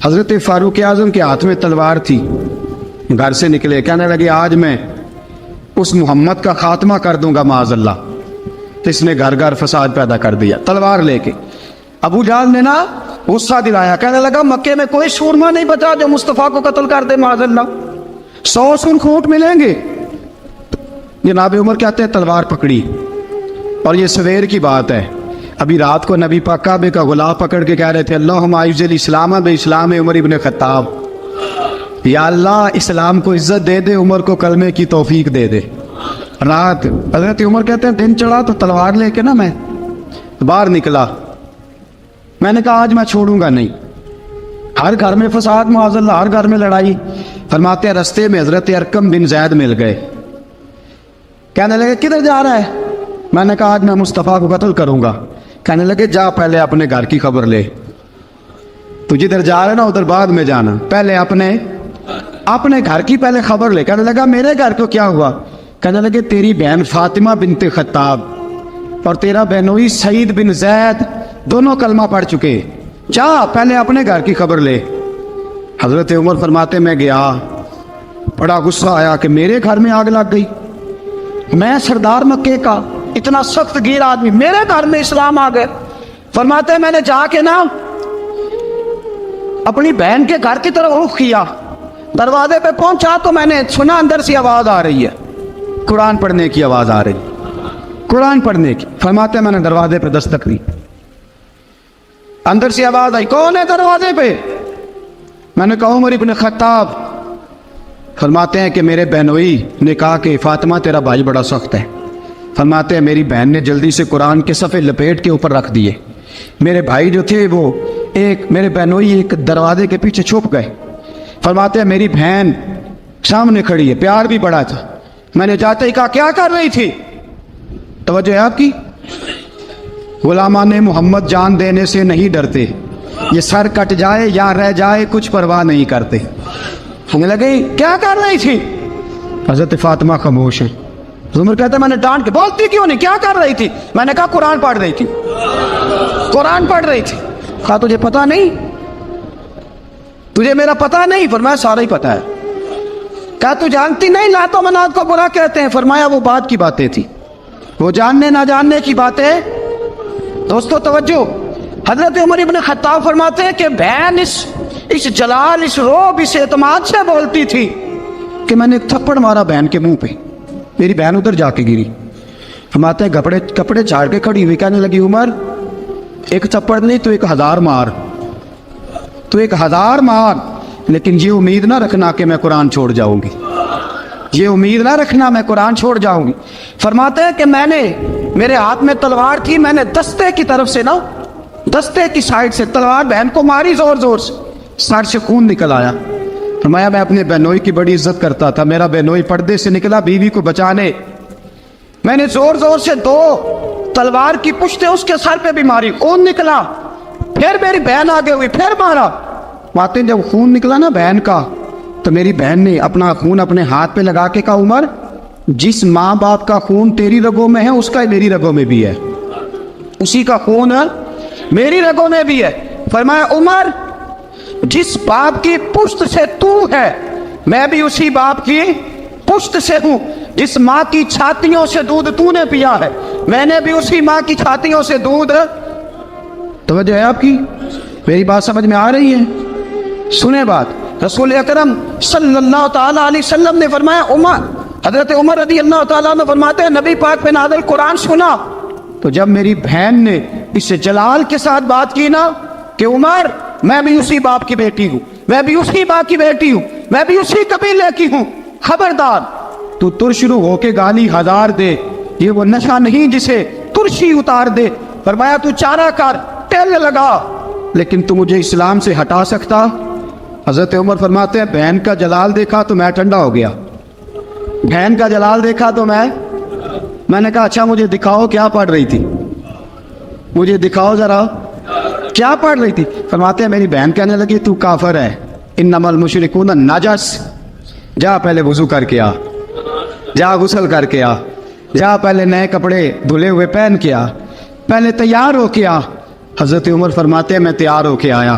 حضرت فاروق اعظم کے ہاتھ میں تلوار تھی، گھر سے نکلے، کہنے لگے آج میں اس محمد کا خاتمہ کر دوں گا معاذ اللہ۔ تو اس نے گھر گھر فساد پیدا کر دیا تلوار لے کے۔ ابو جہل نے نا غصہ دلایا، کہنے لگا مکے میں کوئی سورما نہیں بچا جو مصطفیٰ کو قتل کر دے معاذ اللہ، 100 سن کھوٹ ملیں گے۔ جناب عمر کہتے ہیں تلوار پکڑی، اور یہ سویر کی بات ہے، ابھی رات کو نبی پاک کعبے کا غلاف پکڑ کے کہہ رہے تھے اللہم اعز الاسلام باسلام عمر ابن خطاب، یا اللہ اسلام کو عزت دے دے، عمر کو کلمے کی توفیق دے دے۔ رات حضرت عمر کہتے ہیں دن چڑھا تو تلوار لے کے نا میں باہر نکلا، میں نے کہا آج میں چھوڑوں گا نہیں، ہر گھر میں فساد معاذ اللہ، ہر گھر میں لڑائی۔ فرماتے ہیں رستے میں حضرت ارقم بن زید مل گئے، کہنے لگے کدھر جا رہا ہے؟ میں نے کہا آج میں مصطفیٰ کو قتل کروں گا۔ کہنے لگے جا پہلے اپنے گھر کی خبر لے، تو جدھر جا رہے نا ادھر بعد میں جانا، پہلے اپنے گھر کی پہلے خبر لے۔ کہنے لگا میرے گھر کو کیا ہوا؟ کہنے لگے تیری بہن فاطمہ بنت خطاب اور تیرا بہنوئی سعید بن زید دونوں کلمہ پڑھ چکے، جا پہلے اپنے گھر کی خبر لے۔ حضرت عمر فرماتے میں گیا، بڑا غصہ آیا کہ میرے گھر میں آگ لگ گئی، میں سردار مکے کا اتنا سخت گیر آدمی، میرے گھر میں اسلام آ گئے۔ فرماتے ہیں میں نے جا کے نا اپنی بہن کے گھر کی طرف رخ کیا، دروازے پہ پہنچا تو میں نے سنا اندر سے آواز آ رہی ہے، قرآن پڑھنے کی آواز آ رہی، قرآن پڑھنے کی۔ فرماتے ہیں میں نے دروازے پہ دستک دی، اندر سے آواز آئی کون ہے دروازے پہ؟ میں نے کہا عمر ابن خطاب۔ فرماتے ہیں کہ میرے بہنوئی نے کہا کہ فاطمہ تیرا بھائی بڑا سخت ہے۔ فرماتے ہیں میری بہن نے جلدی سے قرآن کے صفحے لپیٹ کے اوپر رکھ دیے، میرے بھائی جو تھے وہ میرے بہنوئی ایک دروازے کے پیچھے چھپ گئے۔ فرماتے ہیں میری بہن سامنے کھڑی ہے، پیار بھی بڑا تھا، میں نے جاتے ہی کہا کیا کر رہی تھی؟ توجہ ہے آپ کی؟ غلامان محمد جان دینے سے نہیں ڈرتے، یہ سر کٹ جائے یا رہ جائے کچھ پرواہ نہیں کرتے۔ ہمیں لگے کیا کر رہی تھی؟ حضرت فاطمہ خاموش ہے۔ عمر کہتا ہے میں نے ڈانٹ کے، بولتی کیوں نہیں، کیا کر رہی تھی؟ میں نے کہا قرآن پڑھ رہی تھی، قرآن پڑھ رہی تھی۔ کہا تجھے پتا نہیں، تجھے میرا پتا نہیں؟ فرمایا سارا ہی پتا ہے۔ کہا تو جانتی نہیں لات و منات کو برا کہتے ہیں؟ فرمایا وہ بعد کی باتیں تھی، وہ جاننے نہ جاننے کی باتیں۔ دوستو توجہ، حضرت عمر ابن خطاب فرماتے ہیں کہ بہن اس جلال، اس روب، اس اعتماد سے بولتی تھی کہ میں نے ایک تھپڑ مارا بہن کے منہ پہ، میری بہن ادھر جا کے گری۔ فرماتے ہیں کپڑے جھاڑ کے کھڑی ہوئی، کہنے لگی عمر ایک تھپڑ نہیں تو 1000 مار، تو 1000 مار، لیکن یہ امید نہ رکھنا کہ میں قرآن چھوڑ جاؤں گی، یہ امید نہ رکھنا میں قرآن چھوڑ جاؤں گی۔ فرماتے ہیں کہ میرے ہاتھ میں تلوار تھی، میں نے دستے کی طرف سے نا، دستے کی سائڈ سے تلوار بہن کو ماری زور زور سے، سر سے خون نکل آیا۔ فرمایا میں اپنے بہنوئی کی بڑی عزت کرتا تھا، میرا بہنوئی پردے سے نکلا بیوی کو بچانے، میں نے زور زور سے 2 تلوار کی پشتیں اس کے سر پہ بھی ماری، خون نکلا، پھر میری بہن آگے ہوئی، پھر مارا۔ ماتے جب خون نکلا نا بہن کا، تو میری بہن نے اپنا خون اپنے ہاتھ پہ لگا کے کہا عمر جس ماں باپ کا خون تیری رگوں میں ہے اس کا میری رگوں میں بھی ہے، اسی کا خون میری رگوں میں بھی ہے۔ فرمایا عمر جس باپ کی پشت سے تو ہے میں بھی اسی باپ کی پشت سے ہوں، جس ماں کی چھاتیوں سے دودھ تو نے پیا ہے میں نے بھی اسی ماں کی چھاتیوں سے دودھ۔ توجہ ہے آپ کی؟ میری بات سمجھ میں آ رہی ہے؟ سنیں بات، رسول اکرم صلی اللہ تعالیٰ علیہ وسلم نے فرمایا، حضرت عمر رضی اللہ تعالیٰ عنہ فرماتے ہیں نبی پاک پہ نازل قرآن سنا تو جب میری بہن نے اس جلال کے ساتھ بات کی نا کہ عمر میں بھی اسی باپ کی بیٹی ہوں، میں بھی اسی باپ کی بیٹی ہوں، میں بھی اسی قبیلے کی ہوں، خبردار تو ترشرو ہو کے گالی 1000 دے، یہ وہ نشہ نہیں جسے ترشی اتار دے۔ فرمایا تو چارہ کر، ٹیل لگا، لیکن تو مجھے اسلام سے ہٹا سکتا؟ حضرت عمر فرماتے ہیں بہن کا جلال دیکھا تو میں ٹھنڈا ہو گیا، بہن کا جلال دیکھا تو میں نے کہا اچھا مجھے دکھاؤ کیا پڑھ رہی تھی، مجھے دکھاؤ ذرا کیا پڑھ رہی تھی۔ فرماتے ہیں میری بہن کہنے لگی تو کافر ہے، انما المشرکون نجس، جا پہلے وضو کر کے آ، جا غسل کر کے آ، جا پہلے نئے کپڑے دھلے ہوئے پہن کے آ، پہلے تیار ہو کے آ۔ حضرت عمر فرماتے ہیں میں تیار ہو کے آیا،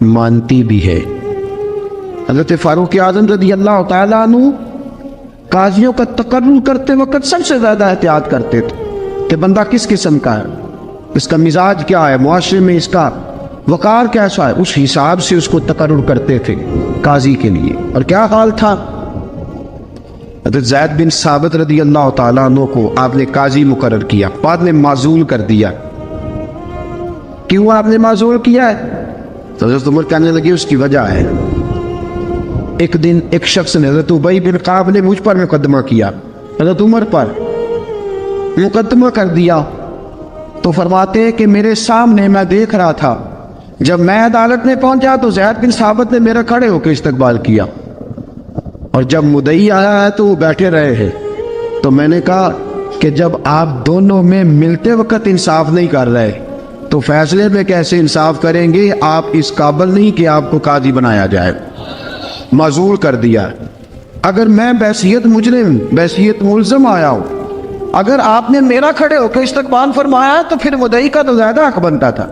مانتی بھی ہے۔ حضرت فاروق اعظم رضی اللہ تعالیٰ عنہ قاضیوں کا تقرر کرتے وقت سب سے زیادہ احتیاط کرتے تھے کہ بندہ کس قسم کا ہے، اس کا مزاج کیا ہے، معاشرے میں اس کا وقار کیسا ہے، اس حساب سے اس کو تقرر کرتے تھے قاضی کے لیے۔ اور کیا حال تھا، حضرت زید بن ثابت رضی اللہ تعالیٰ عنہ کو آپ نے قاضی مقرر کیا، بعد میں معزول کر دیا۔ کیوں آپ نے معزول کیا ہے؟ تو حضرت عمر کہنے لگے اس کی وجہ ہے، ایک دن ایک شخص نے، حضرت ابی بن کعب نے مجھ پر مقدمہ کیا، حضرت عمر پر مقدمہ کر دیا، تو فرماتے ہیں کہ میرے سامنے میں دیکھ رہا تھا، جب میں عدالت میں پہنچا تو زید بن ثابت نے میرا کھڑے ہو کے استقبال کیا، اور جب مدعی آیا ہے تو وہ بیٹھے رہے ہیں۔ تو میں نے کہا کہ جب آپ دونوں میں ملتے وقت انصاف نہیں کر رہے تو فیصلے میں کیسے انصاف کریں گے؟ آپ اس قابل نہیں کہ آپ کو قاضی بنایا جائے، معزول کر دیا۔ اگر میں بحیثیت مجرم، بحیثیت ملزم آیا ہوں، اگر آپ نے میرا کھڑے ہو کے استقبال فرمایا تو پھر مدعی کا تو زیادہ حق بنتا تھا۔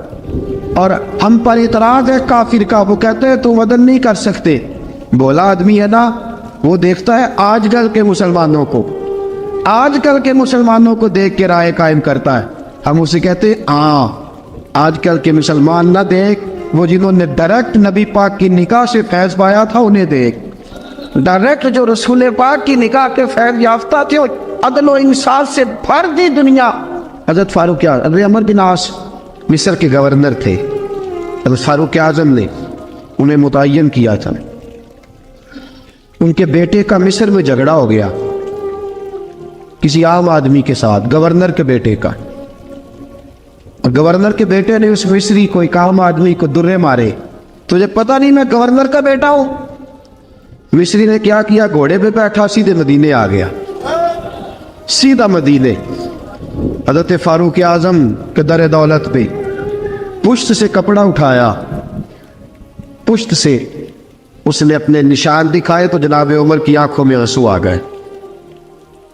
اور ہم پر اعتراض ہے کافر کا، وہ کہتے ہیں تم عدل نہیں کر سکتے، بولا آدمی ہے نا، وہ دیکھتا ہے آج کل کے مسلمانوں کو، آج کل کے مسلمانوں کو دیکھ کے رائے قائم کرتا ہے۔ ہم اسے کہتے ہیں ہاں آج کل کے مسلمان نہ دیکھ، وہ جنہوں نے ڈائریکٹ نبی پاک کی نکاح سے فیض پایا تھا انہیں دیکھ، ڈائریکٹ جو رسول پاک کی نکاح کے فیض یافتہ تھے، عدل و انصاف سے بھر دی دنیا۔ حضرت فاروق اعظم، حضرت عمرو بن عاص مصر کے گورنر تھے، حضرت فاروق اعظم نے انہیں متعین کیا تھا۔ ان کے بیٹے کا مصر میں جھگڑا ہو گیا کسی عام آدمی کے ساتھ، گورنر کے بیٹے کا، اور گورنر کے بیٹے نے اس مصری کو، ایک عام آدمی کو درے مارے، تجھے پتہ نہیں میں گورنر کا بیٹا ہوں؟ مصری نے کیا کیا، گھوڑے پہ بیٹھا سیدھے مدینے آ گیا، سیدھا مدینے۔ حضرت فاروق اعظم کے در دولت پہ پشت سے کپڑا اٹھایا، پشت سے اس نے اپنے نشان دکھائے تو جناب عمر کی آنکھوں میں آنسو آ گئے۔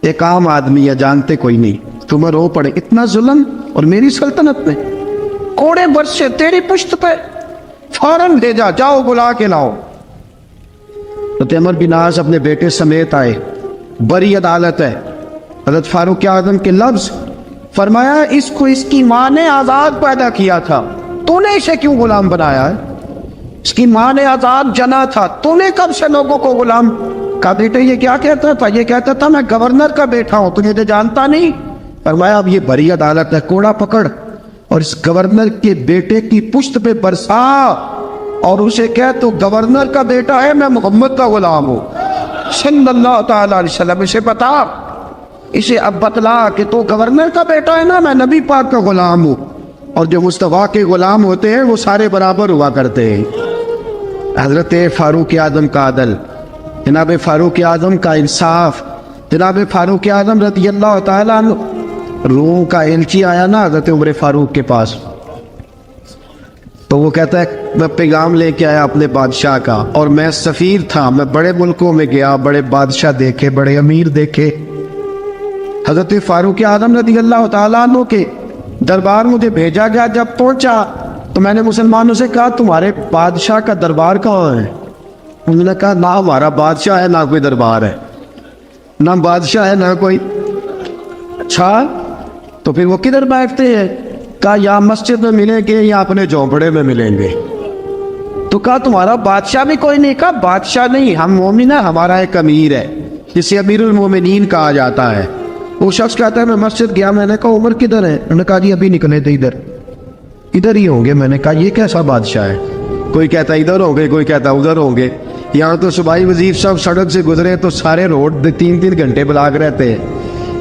ایک عام آدمی ہے، جانتے کوئی نہیں، تمہیں رو پڑے، اتنا ظلم، اور میری سلطنت میں کوڑے برسے تیری پشت پہ، فوراً بھیجا، جاؤ بلا کے لاؤ۔ حضرت عمر بن عاص اپنے بیٹے سمیت آئے، بڑی عدالت ہے، حضرت فاروق اعظم کے لفظ، فرمایا اس کو اس کی ماں نے آزاد پیدا کیا تھا، تو نے اسے کیوں غلام بنایا ہے؟ اس کی ماں نے آزاد جنا تھا، تو نے کب سے لوگوں کو غلام؟ کہا بیٹے یہ کیا کہتا تھا؟ یہ کہتا تھا میں گورنر کا بیٹا ہوں، تجھے تو جانتا نہیں۔ فرمایا اب یہ بڑی عدالت ہے، کوڑا پکڑ اور اس گورنر کے بیٹے کی پشت پہ برسا اور اسے کہہ تو گورنر کا بیٹا ہے، میں محمد کا غلام ہوں صلی اللہ تعالیٰ علیہ وسلم۔ اسے بتا، اسے اب بتلا کہ تو گورنر کا بیٹا ہے نا، میں نبی پاک کا غلام ہوں، اور جو مصطفیٰ کے غلام ہوتے ہیں وہ سارے برابر ہوا کرتے ہیں۔ حضرت فاروق اعظم کا عدل، جناب فاروق اعظم کا انصاف، جناب فاروق اعظم رضی اللہ تعالیٰ عنہ۔ روم کا ایلچی آیا نا حضرت عمر فاروق کے پاس، تو وہ کہتا ہے میں پیغام لے کے آیا اپنے بادشاہ کا، اور میں سفیر تھا، میں بڑے ملکوں میں گیا، بڑے بادشاہ دیکھے، بڑے امیر دیکھے۔ حضرت فاروق اعظم رضی اللہ تعالیٰ عنہ کے دربار مجھے بھیجا گیا، جب پہنچا تو میں نے مسلمانوں سے کہا تمہارے بادشاہ کا دربار کہاں ہے؟ انہوں نے کہا نہ ہمارا بادشاہ ہے نہ کوئی دربار ہے، نہ بادشاہ ہے نہ کوئی۔ اچھا تو پھر وہ کدھر بیٹھتے ہیں؟ کہا یا مسجد میں ملیں گے یا اپنے جھونپڑے میں ملیں گے۔ تو کہا تمہارا بادشاہ بھی کوئی نہیں؟ کہا بادشاہ نہیں، ہم مومن ہیں، ہمارا ایک امیر ہے جسے امیر المومنین کہا جاتا ہے۔ وہ شخص کہتا ہے میں مسجد گیا، میں نے کہا عمر کدھر ہے؟ انہوں نے کہا جی ابھی نکلے تھے ادھر ہی ہوں گے۔ میں نے کہا یہ کیسا بادشاہ ہے؟ کوئی کہتا ہے ادھر ہوں گے، کوئی کہتا ہے ادھر ہوں گے۔ یہاں تو صوبائی وزیر صاحب سڑک سے گزرے تو سارے روڈ 3 گھنٹے بلاک رہتے ہیں،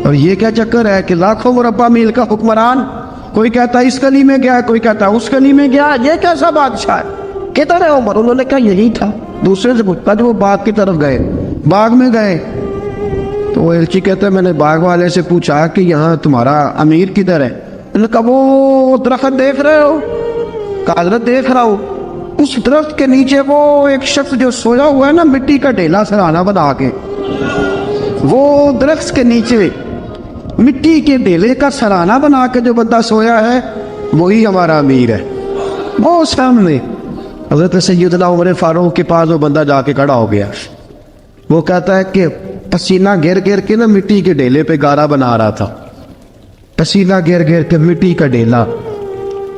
اور یہ کیا چکر ہے کہ لاکھوں مربع میل کا حکمران، کوئی کہتا ہے اس گلی میں گیا، کوئی کہتا ہے اس گلی میں گیا، یہ کیسا بادشاہ ہے؟ کدھر ہے عمر؟ انہوں نے کہا یہی تھا۔ دوسرے سے پوچھتا جو وہ باغ کی طرف گئے، باغ میں گئے تو وہ ایلچی کہتا ہے میں نے باغ والے سے پوچھا کہ یہاں تمہارا امیر کدھر ہے؟ انہوں نے کہا وہ درخت دیکھ رہے ہو؟ کہا حضرت دیکھ رہا ہوں۔ اس درخت کے نیچے وہ ایک شخص جو سویا ہوا ہے نا، مٹی کا ڈھیلا سرہانہ بنا کے، وہ درخت کے نیچے مٹی کے ڈھیلے کا سرہانہ بنا کے جو بندہ سویا ہے وہی ہمارا امیر ہے، وہ سامنے۔ حضرت سیدنا عمر فاروق کے پاس وہ بندہ جا کے کھڑا ہو گیا. وہ کہتا ہے کہ پسینہ گر گر کے نا مٹی کے ڈھیلے پہ گارا بنا رہا تھا. پسینہ گر گر کے مٹی کا ڈھیلا,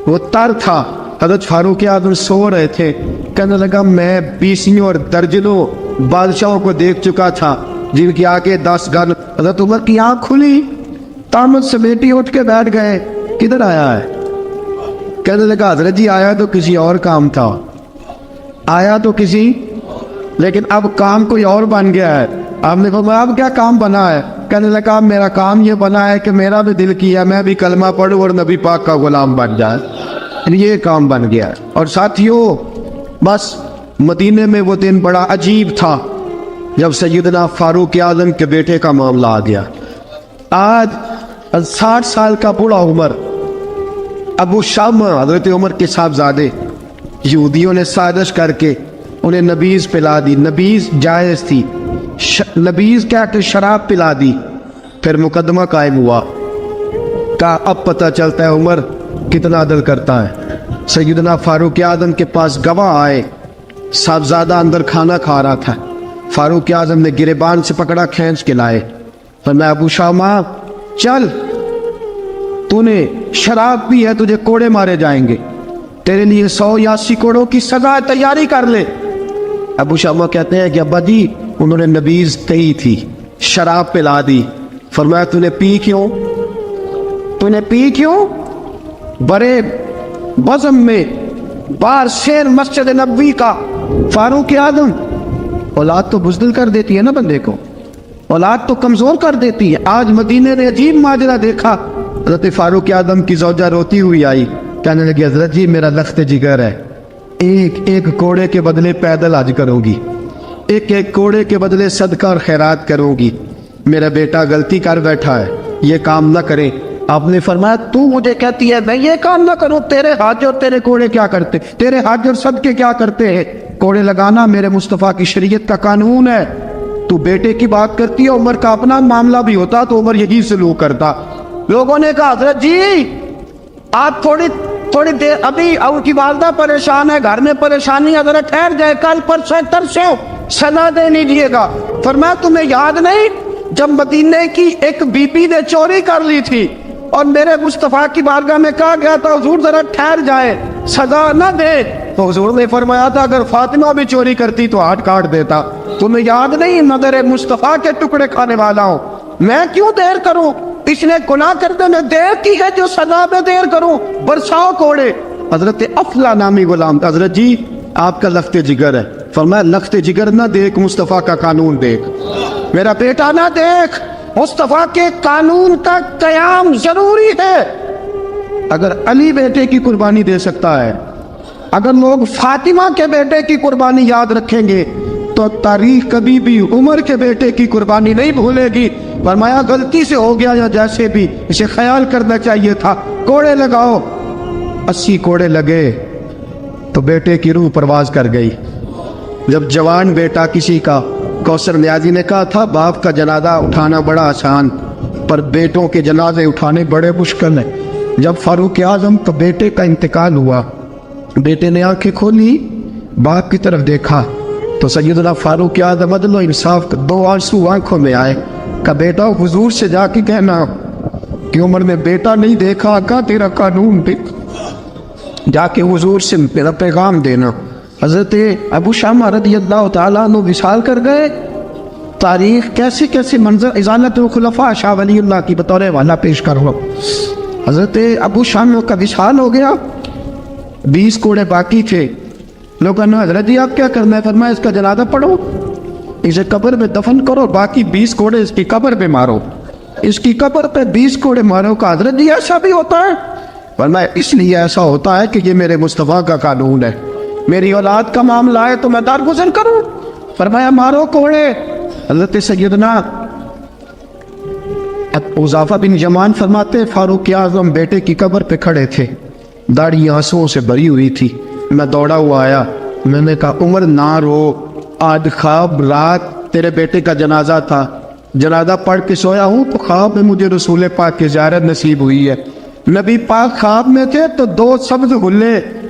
وہ تر تھا. حضرت فاروق اعظم سو رہے تھے. کہنے لگا میں بیسیوں اور درجنوں بادشاہوں کو دیکھ چکا تھا جن کی آگے 10 گن. حضرت عمر کی آنکھ کھلی, تامت سمیٹی اٹھ کے بیٹھ گئے. کدھر آیا ہے؟ کہنے لگا حضرت جی آیا تو کسی اور کام تھا, آیا تو کسی, لیکن اب کام کوئی اور بن گیا ہے. آپ نے فرمایا اب کیا کام بنا ہے؟ کہنے لگا میرا کام یہ بنا ہے کہ میرا بھی دل کیا میں بھی کلمہ پڑھوں اور نبی پاک کا غلام بن جائے. یہ کام بن گیا. اور ساتھیوں بس مدینے میں وہ دن بڑا عجیب تھا جب سیدنا فاروق اعظم کے بیٹے کا معاملہ آ گیا. آج 60 سال کا بوڑھا عمر, ابو شامہ حضرت عمر کے صاحبزادے, یہودیوں نے سازش کر کے انہیں نبیذ پلا دی. نبیذ جائز تھی, نبیذ کیا کہ شراب پلا دی. پھر مقدمہ قائم ہوا. کہا اب پتہ چلتا ہے عمر کتنا عدل کرتا ہے. سیدنا فاروق اعظم کے پاس گواہ آئے. صاحبزادہ اندر کھانا کھا رہا تھا. فاروق اعظم نے گریبان سے پکڑا, کھینچ کے لائے. فرمایا ابو شامہ چل, تو نے شراب پی ہے, تجھے کوڑے مارے جائیں گے, تیرے لیے 100 یا 80 کوڑوں کی سزا تیاری کر لے. ابو شامہ کہتے ہیں کہ ابا جی انہوں نے نبیذ کہی تھی, شراب پلا دی. فرمایا تو نے پی کیوں؟ تو نے پی کیوں؟ بڑے بزم میں بار شیر مسجد نبوی کا فاروق اعظم. اولاد تو بزدل کر دیتی ہے نا بندے کو, اولاد تو کمزور کر دیتی ہے. آج مدینے نے عجیب ماجرا دیکھا. حضرت فاروق اعظم کی زوجہ روتی ہوئی آئی, کہنے لگی حضرت جی میرا لخت جگر ہے, ایک کوڑے کے بدلے پیدل حج کروں گی, ایک کوڑے کے بدلے صدقہ اور خیرات کروں گی. میرا بیٹا غلطی کر بیٹھا ہے, یہ کام نہ کرے. آپ نے فرمایا تو مجھے کہتی ہے میں یہ کام نہ کروں؟ تیرے حج اور تیرے کوڑے کیا کرتے, تیرے حج اور صدقے کیا کرتے ہیں؟ کوڑے لگانا میرے مصطفیٰ کی شریعت کا قانون ہے. تو بیٹے کی بات کرتی ہے, عمر کا اپنا معاملہ بھی ہوتا تو عمر یہی سلوک کرتا. لوگوں نے کہا حضرت جی آپ تھوڑی دیر, ابھی ان کی والدہ پریشان ہے, گھر میں پریشانی ہے, ذرا ٹھہر جائے, کل پرسوں ترسوں سزا دے لیجیے گا. فرمایا تمہیں یاد نہیں جب مدینے کی ایک بی بی نے چوری کر لی تھی اور میرے مصطفیٰ کی بارگاہ میں کہا گیا تھا حضور ذرا ٹھہر جائے, سزا نہ دے, تو حضور نے فرمایا تھا اگر فاطمہ بھی چوری کرتی تو ہاتھ کاٹ دیتا. تمہیں یاد نہیں میں تیرے مصطفیٰ کے ٹکڑے کھانے والا ہوں, میں کیوں دیر کروں؟ اس نے گناہ کرنے میں دیر کی ہے جو سزا میں دیر کروں, برساؤ کوڑے. حضرت افلا نامی غلام, حضرت جی آپ کا لخت جگر ہے. فرمایا لخت جگر نہ دیکھ, مصطفیٰ کا قانون دیکھ. میرا بیٹا نہ دیکھ, مصطفیٰ کے قانون کا قیام ضروری ہے. اگر علی بیٹے کی قربانی دے سکتا ہے, اگر لوگ فاطمہ کے بیٹے کی قربانی یاد رکھیں گے تو تاریخ کبھی بھی عمر کے بیٹے کی قربانی نہیں بھولے گی. فرمایا غلطی سے ہو گیا یا جیسے بھی, اسے خیال کرنا چاہیے تھا. کوڑے لگاؤ. 80 کوڑے لگے تو بیٹے کی روح پرواز کر گئی. جب جوان بیٹا کسی کا, کوثر نیازی نے کہا تھا باپ کا جنازہ اٹھانا بڑا آسان پر بیٹوں کے جنازے اٹھانے بڑے مشکل ہیں. جب فاروق اعظم کا بیٹے کا انتقال ہوا, بیٹے نے آنکھیں کھولی, باپ کی طرف دیکھا تو سیدنا فاروق اعظم عدل و انصاف کا 2 آنسو آنکھوں میں آئے. کہ بیٹا حضور سے جا کے کہنا کہ عمر نے بیٹا نہیں دیکھا, آقا تیرا قانون دیکھ, جا کے حضور سے میرا پیغام دینا. حضرت ابو شامہ رضی اللہ تعالیٰ عنہ وصال کر گئے. تاریخ کیسے کیسے منظر ازالت الخلفاء شاہ ولی اللہ کی بطور والا پیش کرو. حضرت ابو شامہ کا وصال ہو گیا, 20 کوڑے باقی تھے. لوگوں نے حضرت جی آپ کیا کرنا ہے؟ فرمایا اس کا جنازہ پڑھو, اسے قبر میں دفن کرو, باقی 20 کوڑے اس کی قبر پہ مارو, اس کی قبر پہ 20 کوڑے مارو. کا حضرت جی ایسا بھی ہوتا ہے؟ فرمایا اس لیے ایسا ہوتا ہے کہ یہ میرے مصطفیٰ کا قانون ہے, میری اولاد کا معاملہ ہے تو میں درگزر کروں. فرمایا مارو کوڑے. حضرت سیدنا حذیفہ بن یمان فرماتے فاروق اعظم بیٹے کی قبر پہ کھڑے تھے, داڑھی آنسوؤں سے بھری ہوئی تھی. میں دوڑا ہوا آیا, میں نے کہا عمر نہ رو, آج خواب رات تیرے بیٹے کا جنازہ تھا, جنازہ پڑھ کے سویا ہوں تو خواب میں مجھے رسول پاک کی زیارت نصیب ہوئی ہے. نبی پاک خواب میں تھے تو 2 سبز غلے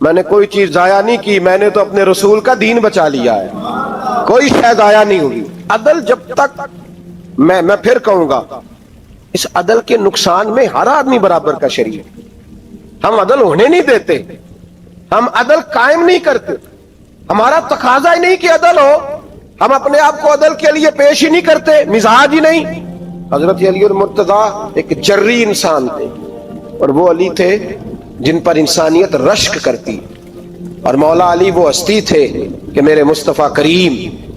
میں نے کوئی چیز ضائع نہیں کی, میں نے تو اپنے رسول کا دین بچا لیا ہے, کوئی شے ضائع نہیں ہوگی. عدل جب تک, میں پھر کہوں گا, اس عدل کے نقصان میں ہر آدمی برابر کا شریک. ہم عدل ہونے نہیں دیتے, ہم عدل قائم نہیں کرتے, ہمارا تقاضا ہی نہیں کہ عدل ہو, ہم اپنے آپ کو عدل کے لیے پیش ہی نہیں کرتے, مزاج ہی نہیں. حضرت علی المرتضیٰ ایک جری انسان تھے, اور وہ علی تھے جن پر انسانیت رشک کرتی, اور مولا علی وہ ہستی تھے کہ میرے مصطفیٰ کریم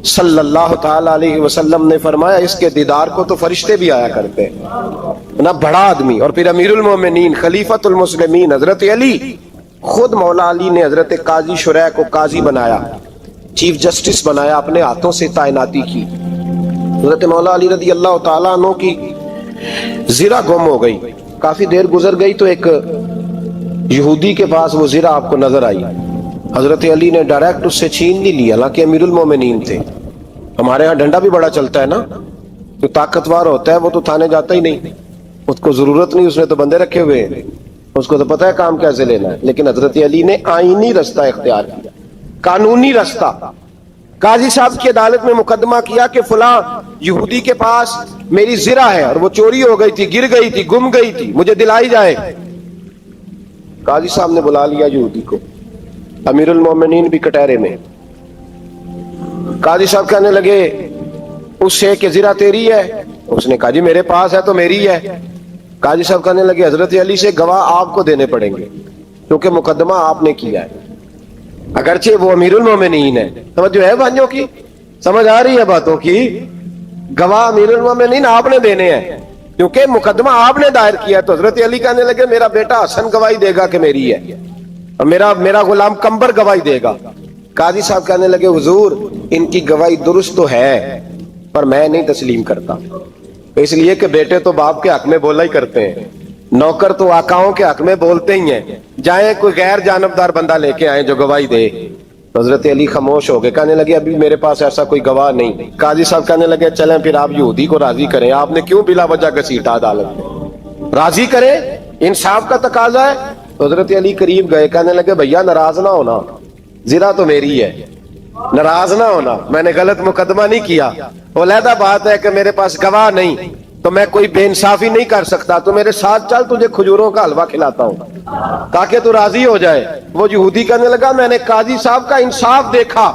صلی اللہ تعالی علیہ وسلم نے فرمایا اس کے دیدار کو تو فرشتے بھی آیا کرتے. نا بڑا آدمی, اور پھر امیر المومنین خلیفۃ المسلمین حضرت علی, خود مولا علی نے حضرت قاضی شریح کو قاضی بنایا, چیف جسٹس بنایا, اپنے ہاتھوں سے تعیناتی کی. حضرت مولا علی رضی اللہ تعالیٰ عنہ کی زرہ گم ہو گئی, کافی دیر گزر گئی تو ایک یہودی کے پاس وہ زرہ آپ کو نظر آئی. حضرت علی نے ڈائریکٹ اس سے چھین نہیں لیا, حالانکہ امیر المومنین تھے. ہمارے ہاں ڈنڈا بھی بڑا چلتا ہے نا, جو طاقتور ہوتا ہے وہ تو تھانے جاتا ہی نہیں, اس کو ضرورت نہیں, اس نے تو بندے رکھے ہوئے ہیں, اس کو تو پتہ ہے کام کیسے لینا ہے. لیکن حضرت علی نے آئینی رستہ اختیار کیا, قانونی رستہ. قاضی صاحب کی عدالت میں مقدمہ کیا کہ فلاں یہودی کے پاس میری زرہ ہے اور وہ چوری ہو گئی تھی, گر گئی تھی, گم گئی تھی, مجھے دلائی جائے. قاضی صاحب نے بلا لیا یہودی کو, امیر المومنین بھی کٹہرے میں. قاضی صاحب کہنے لگے اس سے کہ زرہ تیری ہے؟ اس نے کہا جی میرے پاس ہے تو میری ہے. قاضی صاحب کہنے لگے حضرت علی سے گواہ آپ کو دینے پڑیں گے, کیونکہ مقدمہ آپ نے کیا ہے, اگرچہ وہ امیر المومنین ہے. سمجھ ہے بھائیوں کی, سمجھ آ رہی ہے باتوں کی؟ گواہ امیر المومنین آپ نے دینے ہیں, کیونکہ مقدمہ آپ نے دائر کیا. تو حضرت علی کہنے لگے میرا بیٹا حسن گواہی دے گا کہ میری ہے, اور میرا غلام کمبر گواہی دے گا. قاضی صاحب کہنے لگے حضور ان کی گواہی درست تو ہے, پر میں نہیں تسلیم کرتا, اس لیے کہ بیٹے تو باپ کے حق میں بولا ہی کرتے ہیں, نوکر تو آقاؤں کے حق میں بولتے ہی ہیں, جائیں کوئی غیر جانبدار بندہ لے کے آئیں جو گواہی دے. حضرت علی خاموش ہو گئے, کہنے لگے ابھی میرے پاس ایسا کوئی گواہ نہیں. قاضی صاحب کہنے لگے چلیں پھر آپ یہودی کو راضی کریں, آپ نے کیوں بلا وجہ گھسیٹا عدالت میں, راضی کریں, انصاف کا تقاضا ہے. حضرت علی قریب گئے, کہنے لگے بھیا ناراض نہ ہونا, زرہ تو میری ہے, ناراض نہ ہونا, میں نے غلط مقدمہ نہیں کیا. علیحدہ بات ہے کہ میرے پاس گواہ نہیں تو میں کوئی بے انصافی نہیں کر سکتا, تو میرے ساتھ چل تجھے کھجوروں کا حلوہ کھلاتا ہوں تاکہ تو راضی ہو جائے. وہ یہودی کہنے لگا میں نے قاضی صاحب کا انصاف دیکھا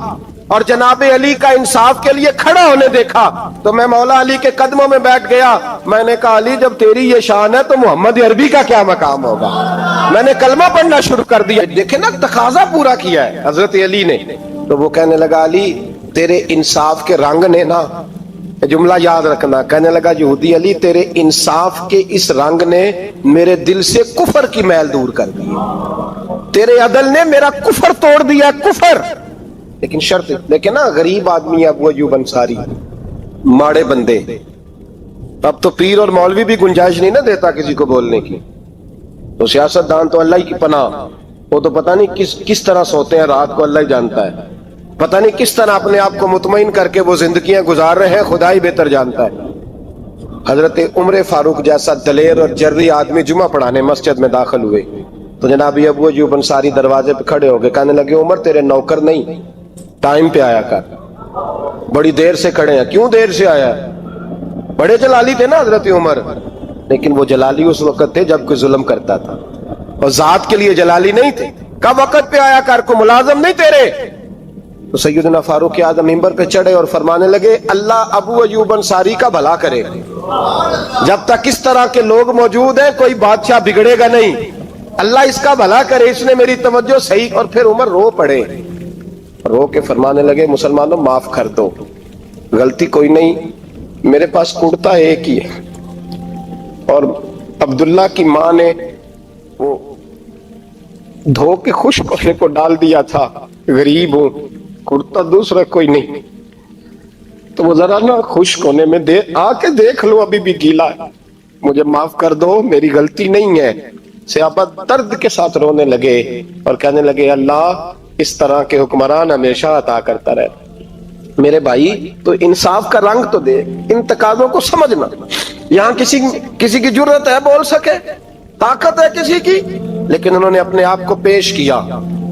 اور جناب علی کا انصاف کے لیے کھڑا ہونے دیکھا تو میں مولا علی کے قدموں میں بیٹھ گیا. میں نے کہا علی جب تیری یہ شان ہے تو محمد عربی کا کیا مقام ہوگا. میں نے کلمہ پڑھنا شروع کر دیا. دیکھیں نا تقاضا پورا کیا ہے حضرت علی نے. تو وہ کہنے لگا علی تیرے انصاف کے رنگ نے نا, جملہ یاد رکھنا, کہنے لگا یہودی علی تیرے انصاف کے اس رنگ نے میرے دل سے کفر کی میل دور کر دی, تیرے عدل نے میرا کفر توڑ دیا, کفر. لیکن شرط دیکھیں نا, غریب آدمی ابو ایوب انصاری, ماڑے بندے, اب تو پیر اور مولوی بھی گنجائش نہیں نہ دیتا کسی کو بولنے کی, تو سیاست دان تو اللہ کی پناہ, وہ تو پتہ نہیں کس طرح سوتے ہیں رات کو, اللہ ہی جانتا ہے, پتہ نہیں کس طرح اپنے آپ کو مطمئن کر کے وہ زندگیاں گزار رہے ہیں, خدا ہی بہتر جانتا ہے. حضرت عمر فاروق جیسا دلیر اور جرری آدمی جمعہ پڑھانے مسجد میں داخل ہوئے تو جناب ابو ایوب انصاری دروازے پہ کھڑے ہو گئے, کہنے لگے عمر تیرے نوکر نہیں, ٹائم پہ آیا کر, بڑی دیر سے کھڑے ہیں. کیوں دیر سے آیا؟ بڑے جلالی تھے نا حضرت عمر, لیکن وہ جلالی اس وقت تھے جب کوئی ظلم کرتا تھا, اور ذات کے لیے جلالی نہیں تھے. کب وقت پہ آیا کر, کو ملازم نہیں تیرے. تو سیدنا فاروق اعظم منبر پہ چڑھے اور فرمانے لگے اللہ ابو ایوب انصاری کا بھلا کرے, جب تک اس طرح کے لوگ موجود ہیں کوئی بادشاہ بگڑے گا نہیں, اللہ اس کا بھلا کرے, اس نے میری توجہ صحیح. اور پھر عمر رو پڑے, رو کے فرمانے لگے مسلمانوں معاف کر دو, غلطی کوئی نہیں, میرے پاس کرتا ایک ہی ہے, اور عبداللہ کی ماں نے وہ دھو کے خشک ہونے کو ڈال دیا تھا, غریب ہوں, کرتا دوسرا کوئی نہیں, تو وہ ذرا نا خشک ہونے میں آ کے دیکھ لو ابھی بھی گیلا ہے, مجھے معاف کر دو, میری غلطی نہیں ہے. صحابہ درد کے ساتھ رونے لگے اور کہنے لگے اللہ اس طرح کے حکمران ہمیشہ عطا کرتا رہے. میرے بھائی تو انصاف کا رنگ تو دے, ان تقاضوں کو سمجھنا. یہاں کسی کی جرت ہے بول سکے, طاقت ہے کسی کی, لیکن انہوں نے اپنے آپ کو پیش کیا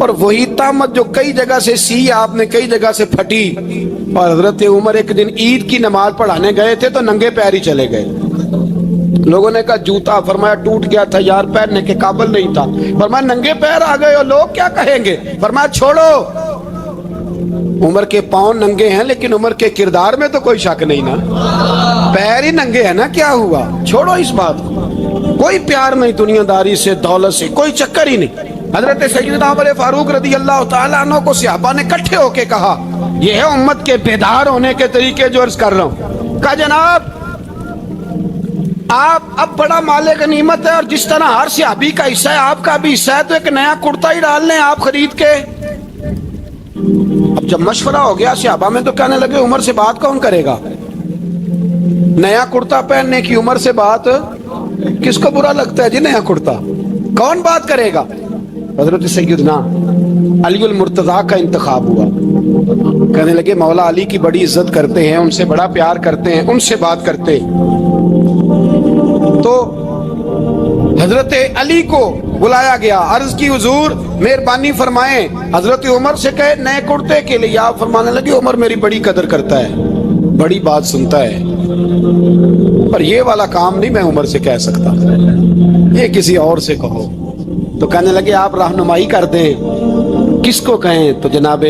اور وہی تامت جو کئی جگہ سے سی آپ نے کئی جگہ سے پھٹی. اور حضرت عمر ایک دن عید کی نماز پڑھانے گئے تھے تو ننگے پیر ہی چلے گئے. لوگوں نے کہا جوتا, فرمایا ٹوٹ گیا تھا یار, پہننے کے قابل نہیں تھا. فرمایا ننگے پیر آ گئے اور لوگ کیا کہیں گے؟ فرمایا چھوڑو, عمر کے پاؤں ننگے ہیں لیکن عمر کے کردار میں تو کوئی شک نہیں نا, پیر ہی ننگے ہیں نا, کیا ہوا؟ چھوڑو اس بات کو. کوئی پیار نہیں دنیا داری سے, دولت سے, کوئی چکر ہی نہیں. حضرت سیدنا عمر فاروق رضی اللہ تعالیٰ عنہ کو صحابہ نے کٹھے ہو کے کہا, یہ ہے امت کے بیدار ہونے کے طریقے جو عرض کر رہا ہوں. کہا جناب آپ اب بڑا مال غنیمت ہے اور جس طرح ہر صحابی کا حصہ ہے آپ کا بھی حصہ ہے, تو ایک نیا کرتا ہی ڈال لیں آپ خرید کے. اب جب مشورہ ہو گیا صحابہ میں تو کہنے لگے عمر سے بات کون کرے گا؟ نیا کرتا پہننے کی عمر سے بات کس کو برا لگتا ہے جی؟ نیا کرتا کون بات کرے گا؟ حضرت سیدنا علی المرتضیٰ کا انتخاب ہوا. کہنے لگے مولا علی کی بڑی عزت کرتے ہیں, ان سے بڑا پیار کرتے ہیں, ان سے بات کرتے. تو حضرت علی کو بلایا گیا, عرض کی حضور مہربانی فرمائیں حضرت عمر سے کہے نئے کرتے کے لیے. آپ فرمانے لگے عمر میری بڑی قدر کرتا ہے, بڑی بات سنتا ہے, پر یہ والا کام نہیں میں عمر سے کہہ سکتا, یہ کسی اور سے کہو. تو کہنے لگے آپ رہنمائی کر دیں کس کو کہیں. تو جناب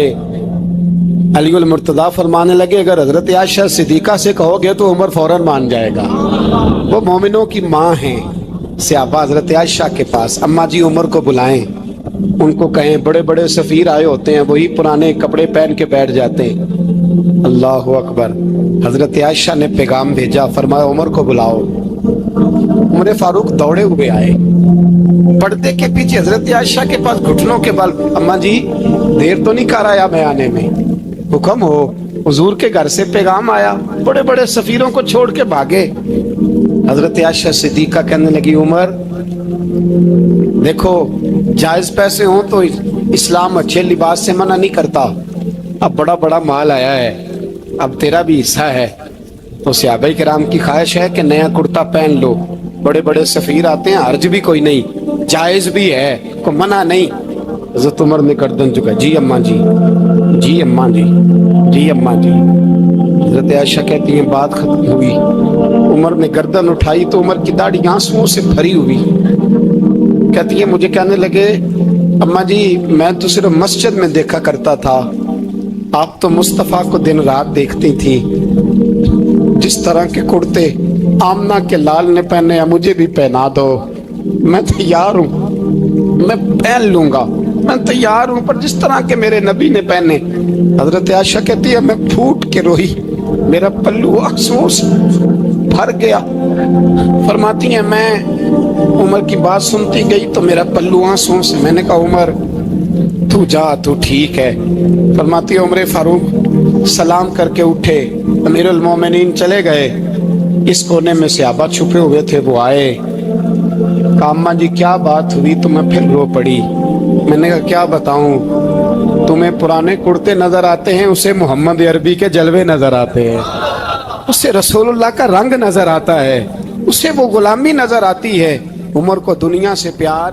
علی المرتضیٰ فرمانے لگے اگر حضرت عائشہ صدیقہ سے کہو گے تو عمر فوراً مان جائے گا, وہ مومنوں کی ماں ہیں. صحابہ حضرت عائشہ کے پاس, اماں جی عمر کو بلائیں, ان کو کہیں بڑے بڑے سفیر آئے ہوتے ہیں, وہی پرانے کپڑے پہن کے بیٹھ جاتے ہیں. اللہ اکبر. حضرت عائشہ نے پیغام بھیجا, فرمایا عمر کو بلاؤ. عمر فاروق دوڑے ہوئے آئے, پردے کے پیچھے حضرت عائشہ کے پاس گھٹنوں کے بل, اماں جی دیر تو نہیں کر آیا میں آنے میں؟ حکم ہو, حضور کے گھر سے پیغام آیا, بڑے بڑے سفیروں کو چھوڑ کے بھاگے. حضرت عائشہ صدیقہ کہنے لگی عمر دیکھو جائز پیسے ہوں تو اسلام اچھے لباس سے منع نہیں کرتا, اب بڑا بڑا مال آیا ہے, اب تیرا بھی حصہ ہے, تو صحابہ کرام کی خواہش ہے کہ نیا کرتا پہن لو. بڑے بڑے سفیر آتے ہیں, حرج بھی کوئی نہیں, جائز بھی ہے, کوئی منع نہیں. حضرت عمر نے گردن جھکا, جی اماں جی, جی اماں جی, جی اماں جی. حضرت عائشہ کہتی ہیں بات ختم ہوئی, عمر نے گردن اٹھائی تو عمر کی داڑھی آنسوؤں سے بھری ہوئی. کہتی ہیں مجھے کہنے لگے اماں جی میں تو صرف مسجد میں دیکھا کرتا تھا, آپ تو مصطفیٰ کو دن رات دیکھتی تھی, جس طرح کے کرتے آمنہ کے لال نے پہنے ہیں مجھے بھی پہنا دو, میں تیار ہوں, میں پہن لوں گا, میں تیار ہوں, پر جس طرح کے میرے نبی نے پہنے. حضرت عائشہ کہتی ہے میں پھوٹ کے روئی, میرا پلو آنسوؤں سے بھر گیا. فرماتی ہیں میں عمر کی بات سنتی گئی تو میرا پلو آنسوؤں سے, میں نے کہا عمر تو جا, تو ٹھیک ہے. فرماتی ہے عمر فاروق سلام کر کے اٹھے, امیر المومنین چلے گئے. اس کونے میں صحابہ چھپے ہوئے تھے, وہ آئے, کہا اماں جی کیا بات ہوئی؟ تو میں پھر رو پڑی. میں نے کہا کیا بتاؤں, تمہیں پرانے کرتے نظر آتے ہیں, اسے محمد عربی کے جلوے نظر آتے ہیں, اسے رسول اللہ کا رنگ نظر آتا ہے, اسے وہ غلامی نظر آتی ہے. عمر کو دنیا سے پیار